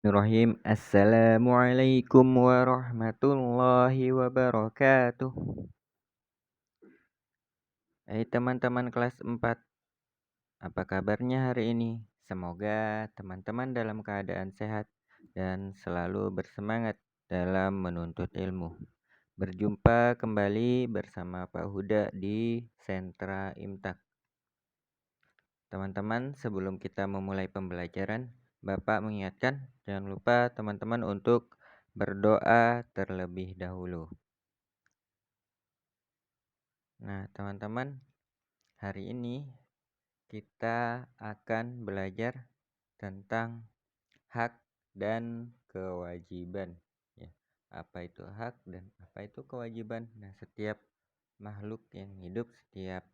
Bismillahirrahmanirrahim. Assalamualaikum warahmatullahi wabarakatuh. Hai teman-teman kelas 4, apa kabarnya hari ini? Semoga teman-teman dalam keadaan sehat dan selalu bersemangat dalam menuntut ilmu. Berjumpa kembali bersama Pak Huda di Sentra Imtak. Teman-teman, sebelum kita memulai pembelajaran, Bapak mengingatkan jangan lupa teman-teman untuk berdoa terlebih dahulu. Nah, teman-teman, hari ini kita akan belajar tentang hak dan kewajiban. Ya, apa itu hak dan apa itu kewajiban? Nah, setiap makhluk yang hidup, setiap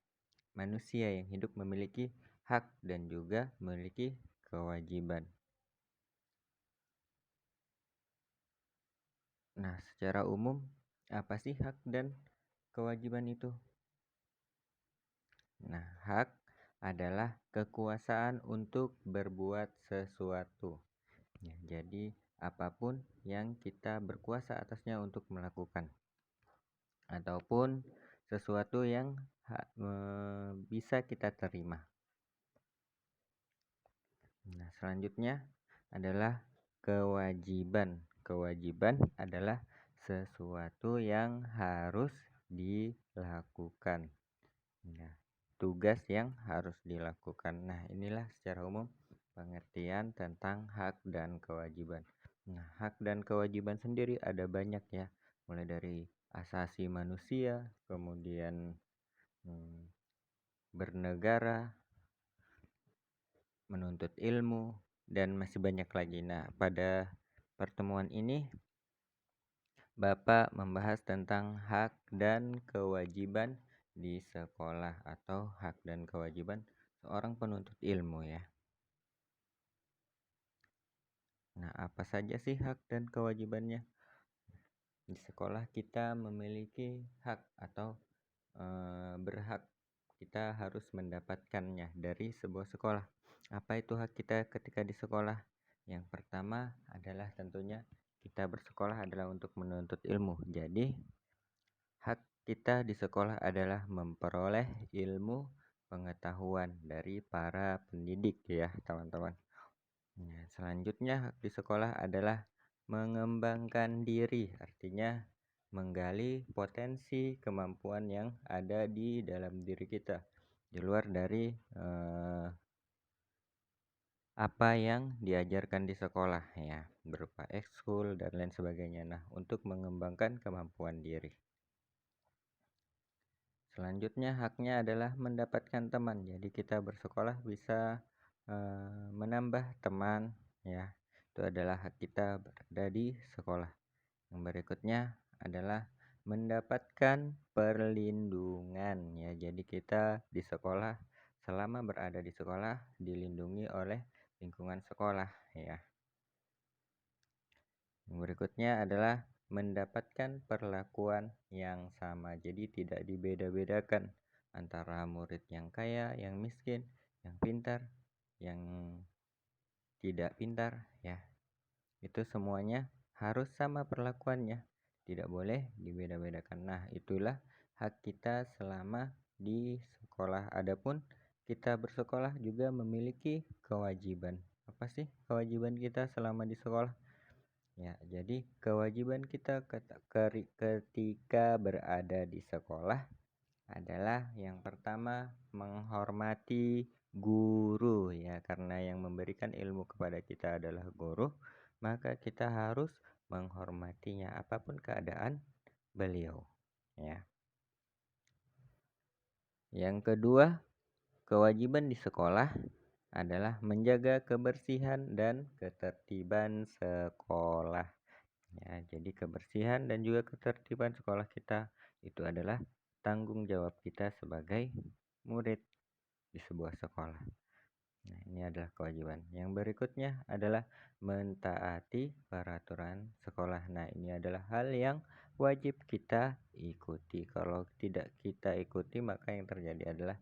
manusia yang hidup memiliki hak dan juga memiliki kewajiban. Nah, secara umum, apa sih hak dan kewajiban itu? Nah, hak adalah kekuasaan untuk berbuat sesuatu. Ya, jadi, apapun yang kita berkuasa atasnya untuk melakukan, ataupun sesuatu yang bisa kita terima. Nah, selanjutnya adalah kewajiban. Kewajiban adalah sesuatu yang harus dilakukan. Nah, tugas yang harus dilakukan. Nah, inilah secara umum pengertian tentang hak dan kewajiban. Nah, hak dan kewajiban sendiri ada banyak ya, mulai dari asasi manusia, kemudian bernegara, menuntut ilmu, dan masih banyak lagi. Nah, pada pertemuan ini Bapak membahas tentang hak dan kewajiban di sekolah atau hak dan kewajiban seorang penuntut ilmu ya. Nah, apa saja sih hak dan kewajibannya? Di sekolah kita memiliki hak atau berhak. Kita harus mendapatkannya dari sebuah sekolah. Apa itu hak kita ketika di sekolah? Yang pertama adalah tentunya kita bersekolah adalah untuk menuntut ilmu. Jadi, hak kita di sekolah adalah memperoleh ilmu pengetahuan dari para pendidik ya, teman-teman. Nah, selanjutnya hak di sekolah adalah mengembangkan diri, artinya menggali potensi kemampuan yang ada di dalam diri kita, di luar dari apa yang diajarkan di sekolah ya, berupa ekskul dan lain sebagainya. Nah, untuk mengembangkan kemampuan diri. Selanjutnya haknya adalah mendapatkan teman. Jadi kita bersekolah bisa menambah teman ya. Itu adalah hak kita berada di sekolah. Yang berikutnya adalah mendapatkan perlindungan ya. Jadi kita di sekolah, selama berada di sekolah, dilindungi oleh lingkungan sekolah ya. Yang berikutnya adalah mendapatkan perlakuan yang sama. Jadi tidak dibeda-bedakan antara murid yang kaya, yang miskin, yang pintar, yang tidak pintar ya. Itu semuanya harus sama perlakuannya. Tidak boleh dibeda-bedakan. Nah, itulah hak kita selama di sekolah. Adapun kita bersekolah juga memiliki kewajiban. Apa sih kewajiban kita selama di sekolah? Ya, jadi kewajiban kita ketika berada di sekolah adalah yang pertama menghormati guru ya, karena yang memberikan ilmu kepada kita adalah guru, maka kita harus menghormatinya apapun keadaan beliau ya. Yang kedua, kewajiban di sekolah adalah menjaga kebersihan dan ketertiban sekolah. Ya, jadi kebersihan dan juga ketertiban sekolah kita itu adalah tanggung jawab kita sebagai murid di sebuah sekolah. Nah, ini adalah kewajiban. Yang berikutnya adalah mentaati peraturan sekolah. Nah, ini adalah hal yang wajib kita ikuti. Kalau tidak kita ikuti, maka yang terjadi adalah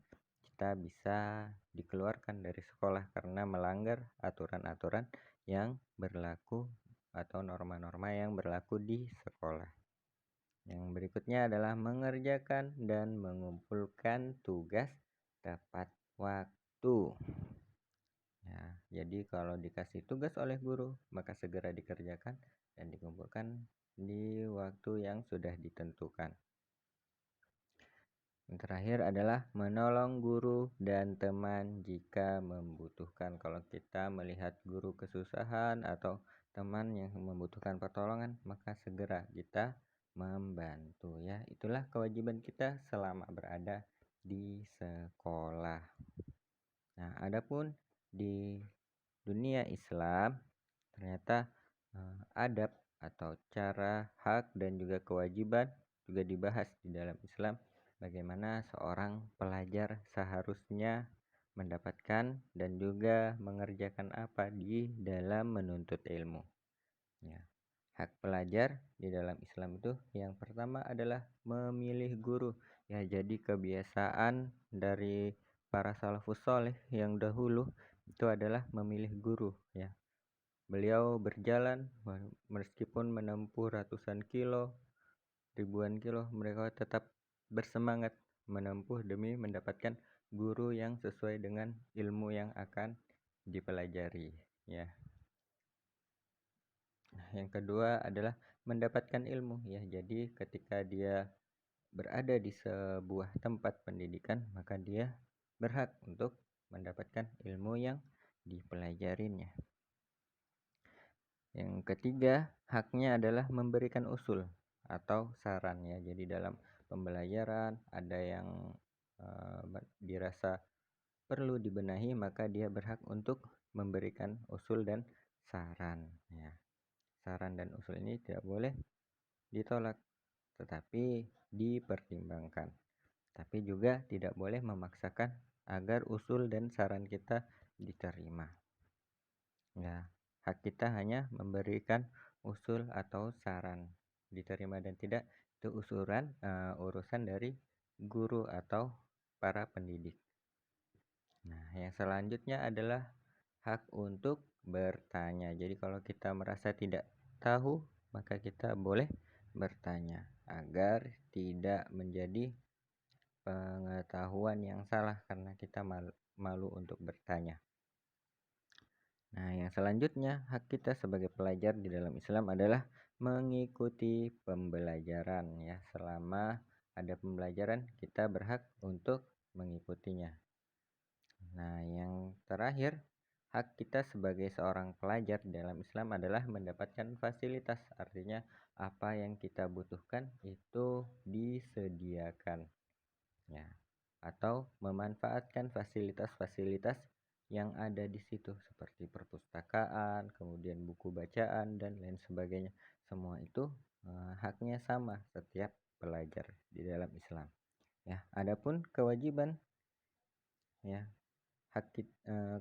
kita bisa dikeluarkan dari sekolah karena melanggar aturan-aturan yang berlaku atau norma-norma yang berlaku di sekolah. Yang berikutnya adalah mengerjakan dan mengumpulkan tugas tepat waktu. Ya, jadi kalau dikasih tugas oleh guru, maka segera dikerjakan dan dikumpulkan di waktu yang sudah ditentukan. Yang terakhir adalah menolong guru dan teman jika membutuhkan. Kalau kita melihat guru kesusahan atau teman yang membutuhkan pertolongan, maka segera kita membantu ya. Itulah kewajiban kita selama berada di sekolah. Nah, adapun di dunia Islam ternyata adab atau cara, hak dan juga kewajiban juga dibahas di dalam Islam. Bagaimana seorang pelajar seharusnya mendapatkan dan juga mengerjakan apa di dalam menuntut ilmu. Ya. Hak pelajar di dalam Islam itu yang pertama adalah memilih guru. Ya, jadi kebiasaan dari para salafus soleh yang dahulu itu adalah memilih guru ya. Beliau berjalan meskipun menempuh ratusan kilo, ribuan kilo, mereka tetap bersemangat menempuh demi mendapatkan guru yang sesuai dengan ilmu yang akan dipelajari ya. Nah, yang kedua adalah mendapatkan ilmu ya. Jadi ketika dia berada di sebuah tempat pendidikan, maka dia berhak untuk mendapatkan ilmu yang dipelajarinya. Yang ketiga, haknya adalah memberikan usul atau saran ya. Jadi dalam pembelajaran ada yang dirasa perlu dibenahi, maka dia berhak untuk memberikan usul dan saran ya. Saran dan usul ini tidak boleh ditolak, tetapi dipertimbangkan. Tapi juga tidak boleh memaksakan agar usul dan saran kita diterima. Ya, hak kita hanya memberikan usul atau saran. Diterima dan tidak itu urusan dari guru atau para pendidik. Nah, yang selanjutnya adalah hak untuk bertanya. Jadi kalau kita merasa tidak tahu, maka kita boleh bertanya agar tidak menjadi pengetahuan yang salah karena kita malu untuk bertanya. Nah, yang selanjutnya hak kita sebagai pelajar di dalam Islam adalah mengikuti pembelajaran ya. Selama ada pembelajaran, kita berhak untuk mengikutinya. Nah, yang terakhir, hak kita sebagai seorang pelajar di dalam Islam adalah mendapatkan fasilitas. Artinya apa yang kita butuhkan itu disediakan. Ya, atau memanfaatkan fasilitas-fasilitas yang ada di situ seperti perpustakaan, kemudian buku bacaan dan lain sebagainya. Semua itu haknya sama setiap pelajar di dalam Islam. Ya, adapun kewajiban ya,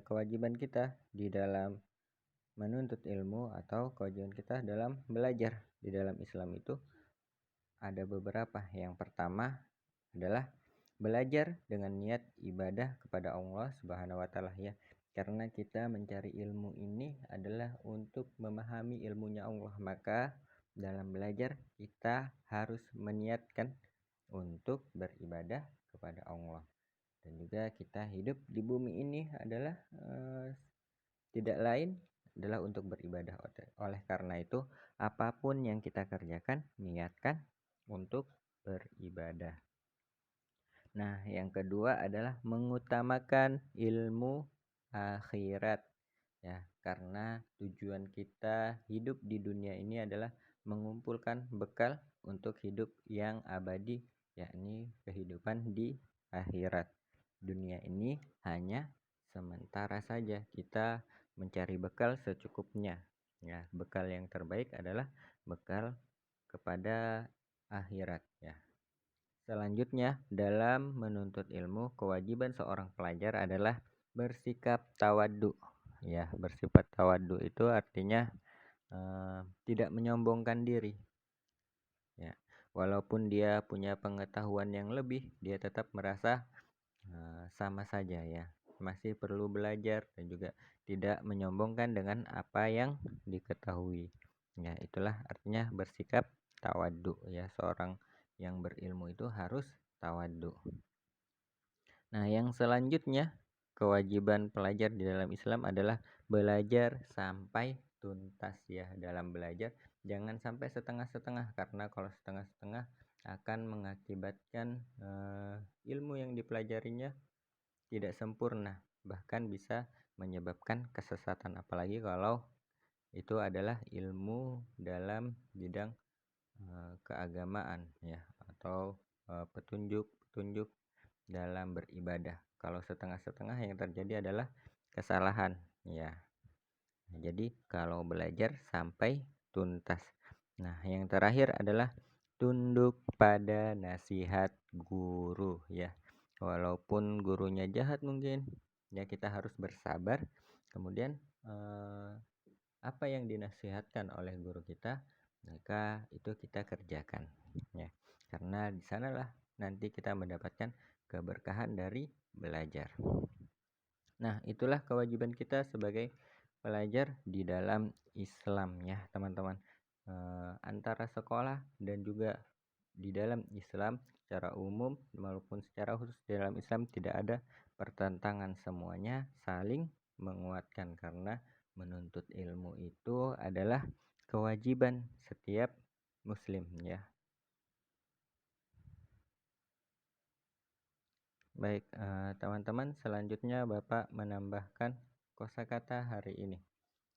kewajiban kita di dalam menuntut ilmu atau kewajiban kita dalam belajar di dalam Islam itu ada beberapa. Yang pertama adalah belajar dengan niat ibadah kepada Allah Subhanahu wa taala ya. Karena kita mencari ilmu ini adalah untuk memahami ilmunya Allah, maka dalam belajar kita harus meniatkan untuk beribadah kepada Allah. Dan juga kita hidup di bumi ini adalah tidak lain adalah untuk beribadah. Oleh karena itu, apapun yang kita kerjakan, niatkan untuk beribadah. Nah, yang kedua adalah mengutamakan ilmu akhirat ya, karena tujuan kita hidup di dunia ini adalah mengumpulkan bekal untuk hidup yang abadi, yakni kehidupan di akhirat. Dunia ini hanya sementara saja, kita mencari bekal secukupnya ya. Bekal yang terbaik adalah bekal kepada akhirat ya. Selanjutnya, dalam menuntut ilmu, kewajiban seorang pelajar adalah bersikap tawadhu. Ya, bersifat tawadhu itu artinya tidak menyombongkan diri. Ya, walaupun dia punya pengetahuan yang lebih, dia tetap merasa sama saja ya. masih perlu belajar dan juga tidak menyombongkan dengan apa yang diketahui. Ya, itulah artinya bersikap tawadhu ya. Seorang yang berilmu itu harus tawadhu. Nah, yang selanjutnya kewajiban pelajar di dalam Islam adalah belajar sampai tuntas ya. Dalam belajar jangan sampai setengah-setengah, karena kalau setengah-setengah akan mengakibatkan ilmu yang dipelajarinya tidak sempurna, bahkan bisa menyebabkan kesesatan, apalagi kalau itu adalah ilmu dalam bidang keagamaan ya, atau petunjuk dalam beribadah. Kalau setengah-setengah yang terjadi adalah kesalahan ya. Jadi kalau belajar sampai tuntas. Nah, yang terakhir adalah tunduk pada nasihat guru ya. Walaupun gurunya jahat mungkin, ya kita harus bersabar. Kemudian apa yang dinasihatkan oleh guru kita, maka itu kita kerjakan ya. Karena di sanalah nanti kita mendapatkan keberkahan dari belajar. Nah, itulah kewajiban kita sebagai pelajar di dalam Islam ya, teman-teman. Antara sekolah dan juga di dalam Islam secara umum maupun secara khusus di dalam Islam tidak ada pertentangan, semuanya saling menguatkan karena menuntut ilmu itu adalah kewajiban setiap muslim ya. Baik, teman-teman, selanjutnya Bapak menambahkan kosakata hari ini.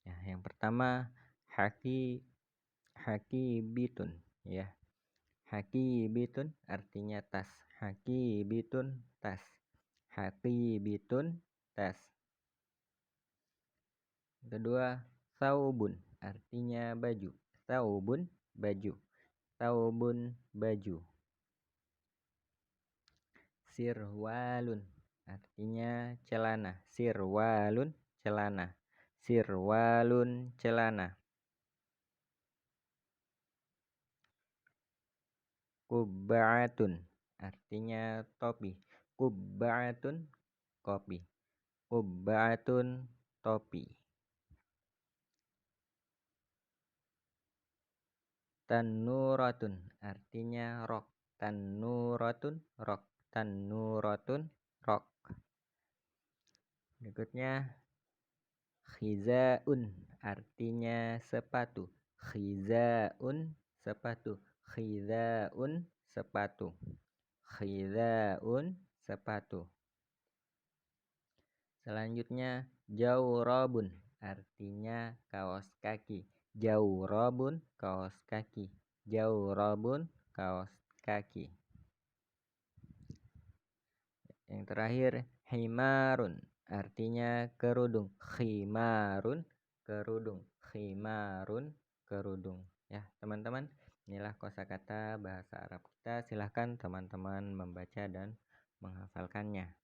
Ya, yang pertama hakibitun ya. Hakibitun artinya tas. Hakibitun tas. Hakibitun tas. Kedua, saubun artinya baju. Saubun baju. Saubun baju. Sirwalun artinya celana. Sirwalun celana. Sirwalun celana. Kubba'atun artinya topi. Kubba'atun kopi. Kubba'atun topi. Tanuratun artinya rok. Tanuratun rok. Tanuratun rok. Berikutnya khizaun artinya sepatu. Khizaun sepatu. Khizaun sepatu. Khizaun sepatu. Selanjutnya jaurabun artinya kaos kaki. Jaurabun kaos kaki. Jaurabun kaos kaki. Yang terakhir himarun artinya kerudung. Khimarun kerudung. Khimarun kerudung. Ya, teman-teman, inilah kosakata bahasa Arab kita. Silahkan teman-teman membaca dan menghafalkannya.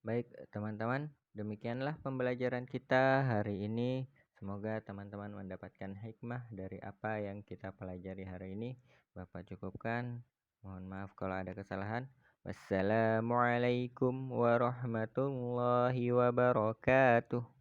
Baik, teman-teman, demikianlah pembelajaran kita hari ini. Semoga teman-teman mendapatkan hikmah dari apa yang kita pelajari hari ini. Bapak cukupkan. Mohon maaf kalau ada kesalahan. Wassalamualaikum warahmatullahi wabarakatuh.